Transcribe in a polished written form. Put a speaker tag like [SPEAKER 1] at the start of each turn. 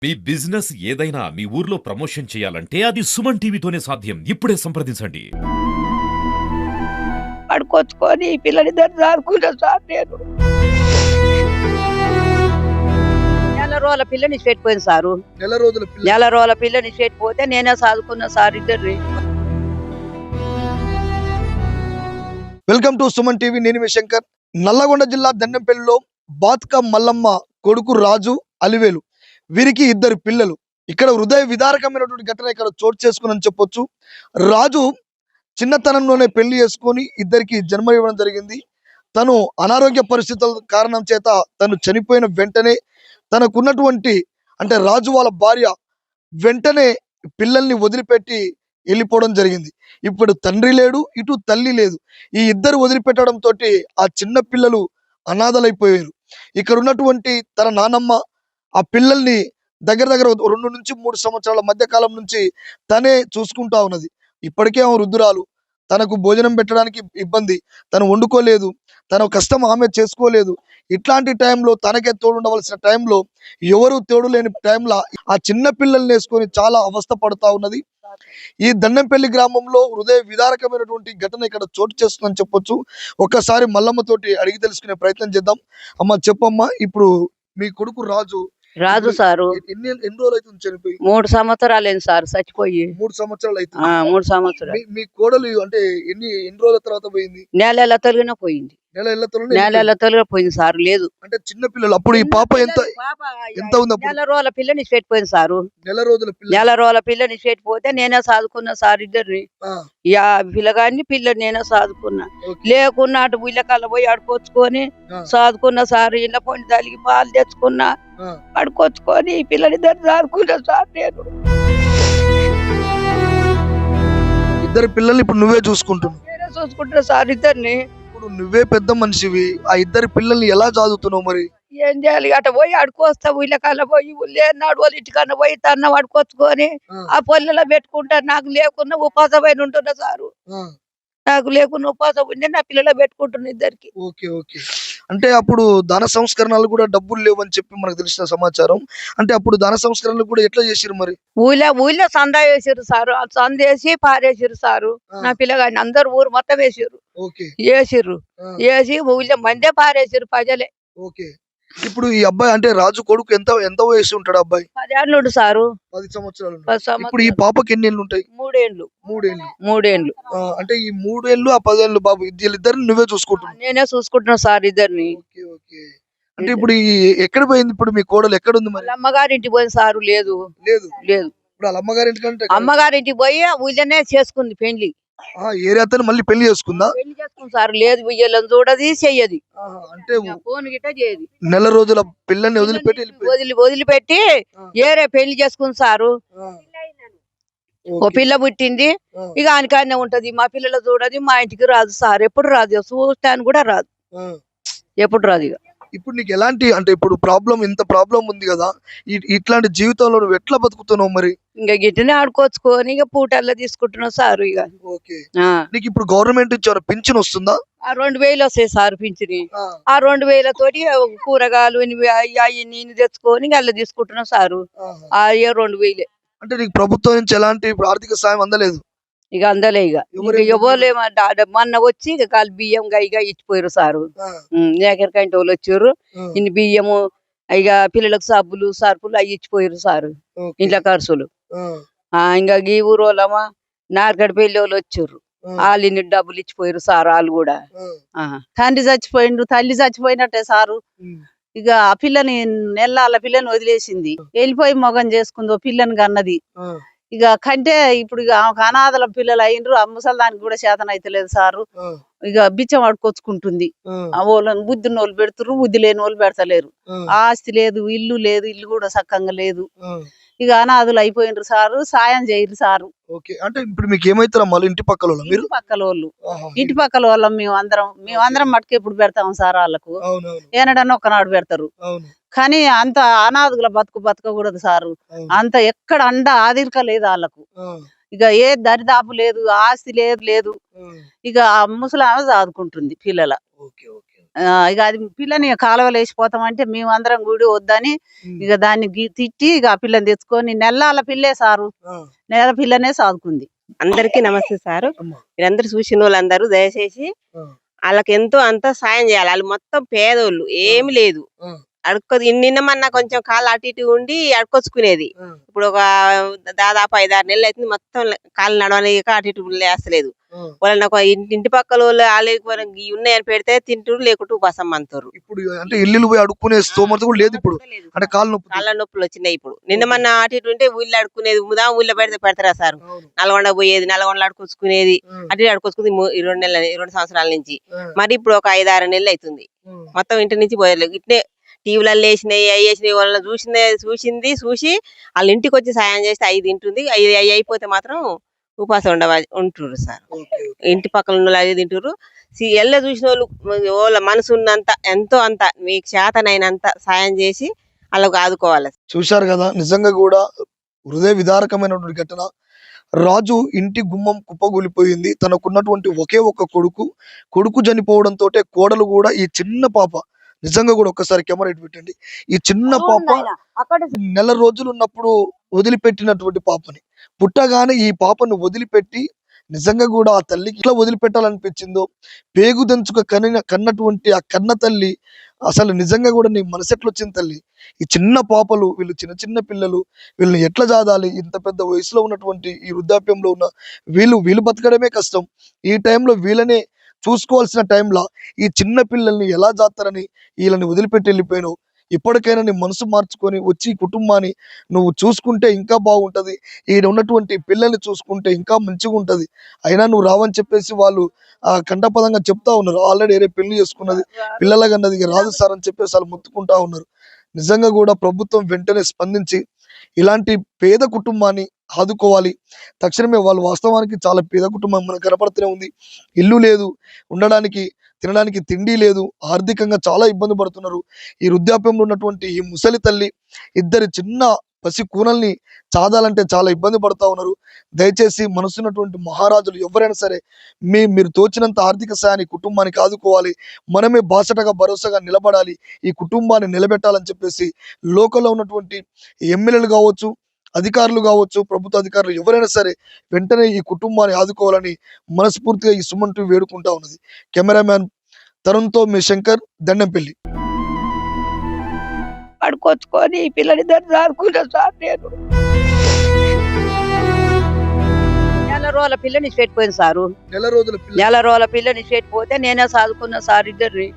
[SPEAKER 1] మీ business ఏదైనా మీ ఊర్లో promotion చేయాలంటే అది సుమన్ టీవీతోనే సాధ్యం. ఇప్పుడే సంప్రదించండి.
[SPEAKER 2] పడుకొచ్చుకొని ఈ పిల్లలిద్దరు సాదుకున్నా సార్ నేను. నెల రోజుల పిల్లని పెట్టిపోయింది సారు. నెల రోజుల పిల్లని పెట్టిపోతే నేనే సాదుకున్నా సార్ ఇద్దరిని.
[SPEAKER 3] Welcome to Suman TV. నేను మీ శంకర్. నల్లగొండ జిల్లా దండెంపల్లిలో బాత్క మల్లమ్మ కొడుకు రాజు, అలివేలు, వీరికి ఇద్దరు పిల్లలు. ఇక్కడ హృదయ విదారకమైనటువంటి ఘటన ఇక్కడ చోటు చేసుకుని చెప్పొచ్చు. రాజు చిన్నతనంలోనే పెళ్లి చేసుకొని ఇద్దరికి జన్మ ఇవ్వడం జరిగింది. తను అనారోగ్య పరిస్థితుల కారణం చేత తను చనిపోయిన వెంటనే తనకున్నటువంటి అంటే రాజు వాళ్ళ భార్య వెంటనే పిల్లల్ని వదిలిపెట్టి వెళ్ళిపోవడం జరిగింది. ఇప్పుడు తండ్రి లేడు, ఇటు తల్లి లేదు. ఈ ఇద్దరు వదిలిపెట్టడం తోటి ఆ చిన్న పిల్లలు అనాథలైపోయారు. ఇక్కడ ఉన్నటువంటి తన నానమ్మ ఆ పిల్లల్ని దగ్గర 2 నుంచి 3 సంవత్సరాల మధ్య కాలం నుంచి తనే చూసుకుంటా ఉన్నది. ఇప్పటికే ఆమె వృద్ధురాలు. తనకు భోజనం పెట్టడానికి ఇబ్బంది, తను వండుకోలేదు, తన కష్టం ఆమె చేసుకోలేదు. ఇట్లాంటి టైంలో తనకే తోడు ఉండవలసిన టైంలో ఎవరు తోడు లేని టైంలో ఆ చిన్న పిల్లల్ని వేసుకొని చాలా అవస్థ పడుతూ ఉన్నది. ఈ దండెంపల్లి గ్రామంలో హృదయ విదారకమైనటువంటి ఘటన ఇక్కడ చోటు చేస్తుందని చెప్పొచ్చు. ఒక్కసారి మల్లమ్మ తోటి అడిగి తెలుసుకునే ప్రయత్నం చేద్దాం. అమ్మ చెప్పమ్మా, ఇప్పుడు మీ కొడుకు రాజు
[SPEAKER 2] సారు
[SPEAKER 3] ఎన్ని రోజులు అవుతుంది చనిపోయి?
[SPEAKER 2] 3 సంవత్సరాలు అయింది సార్ చచ్చిపోయి.
[SPEAKER 3] 3 సంవత్సరాలు అవుతుంది.
[SPEAKER 2] 3 సంవత్సరాలు.
[SPEAKER 3] మీ కోడలు అంటే ఎన్ని రోజుల తర్వాత పోయింది?
[SPEAKER 2] నెల తొలగిన పోయింది. నెల తొలగిన పోయింది సార్. లేదు
[SPEAKER 3] అంటే చిన్న పిల్లలు. అప్పుడు ఈ పాప ఎంత ఉంది?
[SPEAKER 2] నెల రోజుల పిల్లని పెట్టిపోయింది సారు.
[SPEAKER 3] నెల
[SPEAKER 2] రోజుల పిల్లని పెట్టిపోతే నేనే సాదుకున్నా సార్ ఇద్దరిని. పిల్లగాన్ని పిల్లని నేనే సాదుకున్నా. లేకున్నా అటు వీళ్ళకల్లా పోయి అడుకొచ్చుకొని సాదుకున్నా సార్. ఇళ్ళ పొండి తల్లికి పాలు తెచ్చుకున్నా, అడుకొచ్చుకొని ఈ పిల్లలిద్దరు సాదుకున్నా సార్ నేను.
[SPEAKER 3] ఇద్దరు పిల్లలు ఇప్పుడు నువ్వే చూసుకుంటున్నావు?
[SPEAKER 2] నేనే చూసుకుంటున్నా సార్ ఇద్దరిని.
[SPEAKER 3] ఇప్పుడు నువ్వే పెద్ద మనిషివి, ఆ ఇద్దరు పిల్లల్ని ఎలా చదువుతున్నావు మరి?
[SPEAKER 2] ఏం చేయాలి? అట పోయి అడుకొస్తావు, వీళ్ళకన్నా పోయి లేనాడు వాళ్ళ ఇంటికన్నా పోయి తన్న అడుకొచ్చుకొని ఆ పొల్లెలో పెట్టుకుంటారు. నాకు లేకున్నా ఉపాసమైన ఉంటున్నా సారు. నాకు లేకున్నా ఉపాసం ఉండి నా పిల్లలు పెట్టుకుంటున్నా ఇద్దరికి.
[SPEAKER 3] Okay okay. అంటే అప్పుడు దాన సంస్కరణలు కూడా డబ్బులు లేవని చెప్పి మనకు తెలిసిన సమాచారం. అంటే అప్పుడు దాన సంస్కరణలు కూడా ఎట్లా చేసిరు మరి?
[SPEAKER 2] ఊళ్ళో సందా వేసిరు సారు. సంద వేసి పారేసిరు సారు. నా పిల్లగాడిని అందరు ఊరు మొత్తం వేసిర్రు. వేసిర్రు వేసి ఊళ్ళో మందే పారేసిరు ప్రజలే.
[SPEAKER 3] ఓకే. ఇప్పుడు ఈ అబ్బాయి అంటే రాజు కొడుకు ఎంత వయసు ఉంటాడు అబ్బాయి?
[SPEAKER 2] 10 ఏళ్ళు సారు.
[SPEAKER 3] 10 సంవత్సరాలు. ఇప్పుడు ఈ పాపకి ఎన్ని ఏళ్ళు ఉంటాయి?
[SPEAKER 2] 3 ఏళ్ళు.
[SPEAKER 3] అంటే ఈ 3 ఏళ్ళు ఆ 10 ఏళ్ళు బాబు వీళ్ళిద్దరిని నువ్వే చూసుకుంటున్నావు?
[SPEAKER 2] నేనే చూసుకుంటున్నా సార్ ఇద్దరిని.
[SPEAKER 3] అంటే ఇప్పుడు ఎక్కడ పోయింది? ఇప్పుడు మీ కోడలు ఎక్కడ ఉంది మరి?
[SPEAKER 2] అమ్మగారింటికి పోయింది సారు. లేదు.
[SPEAKER 3] ఇప్పుడు వాళ్ళ అమ్మగారింటికంటే
[SPEAKER 2] అమ్మగారింటికి పోయి ఊళ్ళోనే చేసుకుంది పెళ్లి.
[SPEAKER 3] ఏరియాతో మళ్ళీ పెళ్లి చేసుకుందా?
[SPEAKER 2] పెళ్లి చేసుకుంది సార్. లేదు వీళ్ళని చూడది చెయ్యది.
[SPEAKER 3] అంటే
[SPEAKER 2] ఫోన్ గిట్ట చేయదు.
[SPEAKER 3] నెల రోజుల పిల్లని
[SPEAKER 2] వదిలిపెట్టి ఏరే పెళ్లి చేసుకుంది సారు. ఓ పిల్ల పుట్టింది. ఇక ఆయనకానే ఉంటది. మా పిల్లలు చూడది, మా ఇంటికి రాదు సార్. ఎప్పుడు రాదు, చూస్తాను కూడా రాదు, ఎప్పుడు రాదు. ఇక
[SPEAKER 3] ఇప్పుడు నీకు ఎలాంటి అంటే ఇప్పుడు ఇంత ప్రాబ్లం ఉంది కదా, ఇట్లాంటి జీవితంలో నువ్వు ఎట్లా బతుకుతున్నావు మరి?
[SPEAKER 2] ఇంకా గిట్టనే ఆడుకోవచ్చుకొని ఇక పూటల్లో తీసుకుంటున్నావు సారు. ఇక
[SPEAKER 3] నీకు ఇప్పుడు గవర్నమెంట్ ఇచ్చారు పింఛన్ వస్తుందా?
[SPEAKER 2] 2000 వస్తాయి సార్ పింఛని. ఆ 2000 తోటి కూరగాయలు నేను తెచ్చుకొని అలా తీసుకుంటున్నావు సారు. ఆ 2000.
[SPEAKER 3] అంటే నీకు ప్రభుత్వం నుంచి ఎలాంటి ఆర్థిక సాయం అందలేదు?
[SPEAKER 2] ఇక అందలే. ఇక మొన్న వచ్చి ఇక కాలు బియ్యం ఇక ఇచ్చిపోయారు సారు. ఏకరికంటే వాళ్ళు వచ్చారు. ఇన్ని బియ్యము ఇక పిల్లలకు సబ్బులు సరుపులు అవి ఇచ్చిపోయారు సారు. ఇంట్లో ఖర్చులు. ఇంకా ఈ ఊరు వాళ్ళమా నార్గడ పెళ్లి వాళ్ళు వచ్చారు. వాళ్ళు ఇన్ని డబ్బులు ఇచ్చిపోయారు సార్. వాళ్ళు కూడా
[SPEAKER 4] తండ్రి చచ్చిపోయిండు, తల్లి చచ్చిపోయినట్టే సారు. ఇక ఆ పిల్లని నెల పిల్లని వదిలేసింది, వెళ్ళిపోయి మొగం చేసుకుందో పిల్లని కన్నది. ఇక కంటే ఇప్పుడు ఇక అనాథల పిల్లలు అయినరు. ఆ ముసలిదానికి కూడా చేతన అయితలేదు సారు. ఇక బిచ్చం ఆడుకొచ్చుకుంటుంది. ఆ వాళ్ళని బుద్ధి వాళ్ళు పెడుతురు, బుద్ధి లేని వాళ్ళు పెడతలేరు. ఆస్తి లేదు, ఇల్లు లేదు, ఇల్లు కూడా సక్కంగా లేదు. ఇక అనాథులు అయిపోయినరు సారు. సాయం చేయరు సారు.
[SPEAKER 3] అంటే ఇప్పుడు మీకు ఏమైతారా మళ్ళీ ఇంటి పక్కల
[SPEAKER 4] ఇంటి పక్కల వాళ్ళం మేమందరం మటుకు ఎప్పుడు పెడతాం సార్. వాళ్ళకు ఏనాడన్నా ఒకనాడు పెడతారు. కానీ అంత అనాథుల బతకకూడదు సారు. అంత ఎక్కడ ఆదిరిక లేదు వాళ్ళకు. ఇక ఏ దరిదాపు లేదు, ఆస్తి లేదు. ఇక ముసలామె చదువుకుంటుంది పిల్లల. ఇక అది పిల్లని కాలువలో వేసిపోతామంటే మేము అందరం కూడి వద్దని ఇక దాన్ని తిట్టి ఇక ఆ పిల్లని తెచ్చుకొని నెలల పిల్లే సారు, నెల పిల్లనే సాదుకుంది.
[SPEAKER 5] అందరికీ నమస్తే సారు.
[SPEAKER 3] అమ్మా.
[SPEAKER 5] మీరందరూ చూసిన వాళ్ళందరూ దయచేసి
[SPEAKER 3] ఆ.
[SPEAKER 5] వాళ్ళకి ఎంతో అంత సాయం చేయాలి. వాళ్ళు మొత్తం పేదోళ్ళు, ఏమి లేదు.
[SPEAKER 3] ఆ.
[SPEAKER 5] నిన్నమన్నా కొంచెం కాళ్ళు అటు ఇటు ఉండి అడుకొచ్చుకునేది.
[SPEAKER 3] ఆ.
[SPEAKER 5] ఇప్పుడు ఒక దాదాపు 5-6 నెలలు అవుతుంది, మొత్తం కాళ్ళు నడవలేక అటు ఇటు లేస్తలేదు.
[SPEAKER 3] ఆ.
[SPEAKER 5] వాళ్ళని ఒక ఇంటి పక్కల వాళ్ళు వాళ్ళకి ఉన్నాయని పెడితే తింటురు, లేకుంటూ ఉపాసం అంటారు.
[SPEAKER 3] ఇప్పుడు అంటే ఇల్లు పోయి అడుక్కునే స్తోమత కూడా లేదు ఇప్పుడు. అంటే కాళ్ళు నొప్పి.
[SPEAKER 5] కాళ్ళ నొప్పులు వచ్చినాయి. ఇప్పుడు నిన్నమన్నా అటు ఇటు ఉంటే ఊళ్ళో అడుక్కునేది, ఊళ్ళో పెడతారా సార్?
[SPEAKER 3] అవును.
[SPEAKER 5] నల్గొండ పోయేది, నల్గొండలో అడుకొచ్చుకునేది.
[SPEAKER 3] ఆ.
[SPEAKER 5] అటు ఇటు అడుకొచ్చుకుంది 2 సంవత్సరాల నుంచి.
[SPEAKER 3] ఆ.
[SPEAKER 5] మరి ఇప్పుడు ఒక 5-6 నెలలు అవుతుంది,
[SPEAKER 3] ఆ.
[SPEAKER 5] మొత్తం ఇంటి నుంచి పోయలేదు. ఇట్నే టీవీలలో వేసినాయి, అవి వేసినాయి, వాళ్ళని చూసి వాళ్ళ ఇంటికి వచ్చి సాయం చేస్తే 5 తింటుంది. 5 అయిపోతే మాత్రం ఉపాసం ఉంటుర్రు సార్.
[SPEAKER 3] ఓకే.
[SPEAKER 5] ఇంటి పక్కన ఉన్న వాళ్ళు అది తింటుర్రు. ఎల్ల చూసిన వాళ్ళ మనసు ఉన్నంత ఎంతో అంత మీకు చేతనైనంత సాయం చేసి వాళ్ళకు ఆదుకోవాలి.
[SPEAKER 3] చూశారు కదా, నిజంగా కూడా హృదయ విదారకమైనటువంటి ఘటన. రాజు ఇంటి గుమ్మం కుప్పగూలిపోయింది. తనకున్నటువంటి ఒకే ఒక్క కొడుకు చనిపోవడంతో కోడలు కూడా ఈ చిన్న పాప, నిజంగా కూడా ఒక్కసారి కెమెరా ఇటు పెట్టండి, ఈ చిన్న పాప నెల రోజులు ఉన్నప్పుడు వదిలిపెట్టినటువంటి పాపని, పుట్టగానే ఈ పాపను వదిలిపెట్టి నిజంగా కూడా ఆ తల్లికి ఇట్లా వదిలిపెట్టాలనిపించిందో, పేగు దంచుక కన్నటువంటి ఆ కన్న తల్లి అసలు నిజంగా కూడా నీ మనసెట్లు వచ్చింది తల్లి? ఈ చిన్న పాపలు, వీళ్ళు చిన్న పిల్లలు, వీళ్ళని ఎట్లా జాదాలి? ఇంత పెద్ద వయసులో ఉన్నటువంటి ఈ వృద్ధాప్యంలో ఉన్న వీళ్ళు బతకడమే కష్టం. ఈ టైంలో వీళ్ళనే చూసుకోవాల్సిన టైంలో ఈ చిన్న పిల్లల్ని ఎలా జాతారని వీళ్ళని వదిలిపెట్టి వెళ్ళిపోయినావు. ఇప్పటికైనా నీ మనసు మార్చుకొని వచ్చి ఈ కుటుంబాన్ని నువ్వు చూసుకుంటే ఇంకా బాగుంటది. ఈడ ఉన్నటువంటి పిల్లల్ని చూసుకుంటే ఇంకా మంచిగా ఉంటది. అయినా నువ్వు రావని చెప్పేసి వాళ్ళు కంఠపదంగా చెప్తా ఉన్నారు. ఆల్రెడీ ఏరే పెళ్లి చేసుకున్నది, పిల్లలకన్నది ఇక రాదు సార్ అని చెప్పేసి వాళ్ళు మొత్తుకుంటా ఉన్నారు. నిజంగా కూడా ప్రభుత్వం వెంటనే స్పందించి ఇలాంటి పేద కుటుంబాన్ని ఆదుకోవాలి. తక్షణమే వాళ్ళు వాస్తవానికి చాలా పేద కుటుంబం మనకు కనపడుతూనే ఉంది. ఇల్లు లేదు, ఉండడానికి తినడానికి తిండి లేదు, ఆర్థికంగా చాలా ఇబ్బంది పడుతున్నారు. ఈ వృద్ధాప్యంలో ఉన్నటువంటి ఈ ముసలి తల్లి 2 చిన్న పసి కూనల్ని చాదాలంటే చాలా ఇబ్బంది పడుతూ ఉన్నారు. దయచేసి మనసున్నటువంటి మహారాజులు ఎవరైనా సరే మీరు తోచినంత ఆర్థిక సాయాన్ని కుటుంబానికి ఆదుకోవాలి. మనమే బాసటగా భరోసాగా నిలబడాలి, ఈ కుటుంబాన్ని నిలబెట్టాలని చెప్పేసి లోకల్లో ఉన్నటువంటి ఎమ్మెల్యేలు కావచ్చు, అధికారులు కావచ్చు, ప్రభుత్వ అధికారులు ఎవరైనా సరే వెంటనే ఈ కుటుంబాన్ని ఆదుకోవాలని మనస్ఫూర్తిగా ఈ సుమన్ టీవీ వేడుకుంటా ఉన్నది. కెమెరామ్యాన్ తరుణ్తో మీ శంకర్, దండంపల్లి.
[SPEAKER 2] పడుకొచ్చుకొని ఈ పిల్లని దాడుకున్నా సార్. నేను నెల రోజుల పిల్లని పెట్టిపోయింది సారు.
[SPEAKER 3] నెల రోజుల పిల్ల.
[SPEAKER 2] నెల రోజుల పిల్లని పెట్టిపోతే నేనే సాదుకున్నా సార్ ఇద్దరిని.